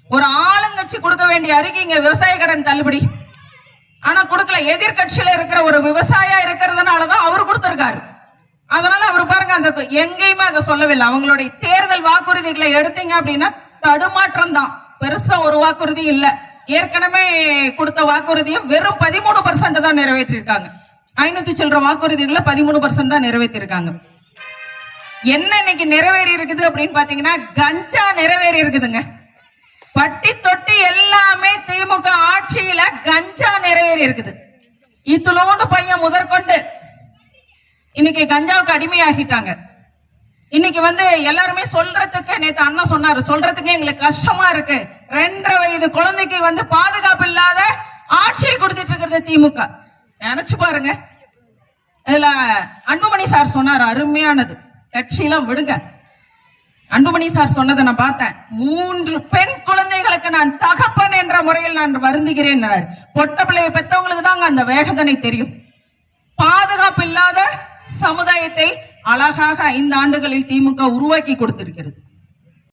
ஒரு ஆளுங்கட்சி கொடுக்க வேண்டிய அறிக்கைங்க விவசாய கடன் தள்ளுபடி, ஆனா கொடுக்கல. எதிர்கட்சியில இருக்கிற ஒரு விவசாயியா இருக்கிறதுனாலதான் அவர் கொடுத்திருக்காரு. அதனால அவர் பாருங்க, அந்த எங்கேயுமே அதை சொல்லவில்லை. அவங்களுடைய தேர்தல் வாக்குறுதிகளை எடுத்தீங்க அப்படின்னா தடுமாற்றம் தான், பெருசா ஒரு வாக்குறுதி இல்ல. ஏற்கனவே கொடுத்த வாக்குறுதியும் வெறும் 13% தான் நிறைவேற்றிருக்காங்க. 500 சில்லற வாக்குறுதிகளை 13% தான் நிறைவேற்றிருக்காங்க. என்ன இன்னைக்கு நிறைவேறி இருக்குது அப்படின்னு பாத்தீங்கன்னா, கஞ்சா நிறைவேறி இருக்குதுங்க. பட்டி தொட்டி எல்லாமே திமுக ஆட்சியில கஞ்சா நிறைவேறி இருக்குது. இத்துளோண்டு பையன் முதற்கொண்டு இன்னைக்கு கஞ்சாவுக்கு அடிமையாகிட்டாங்க. இன்னைக்கு எல்லாருமே சொல்றதுக்கு, நேத்து அண்ணா சொன்னாரு, சொல்றதுக்கு எங்களுக்கு கஷ்டமா இருக்கு. 2.5 வயது குழந்தைக்கு பாதுகாப்பு இல்லாத ஆட்சியை கொடுத்துட்டு இருக்கிறது திமுக. நினைச்சு பாருங்க. இதுல அன்புமணி சார் சொன்னாரு, அருமையானது. கட்சியெல்லாம் விடுங்க, அன்புமணி சார் சொன்னதை நான் பார்த்தேன். 3 பெண் குழந்தைகளுக்கு நான் தகப்பன் என்ற முறையில் நான் வருந்துகிறேன். பொட்ட பிள்ளையை பெற்றவங்களுக்கு தாங்க அந்த வேதனை தெரியும். பாதுகாப்பு இல்லாத சமுதாயத்தை அழகாக 5 ஆண்டுகளில் திமுக உருவாக்கி கொடுத்திருக்கிறது.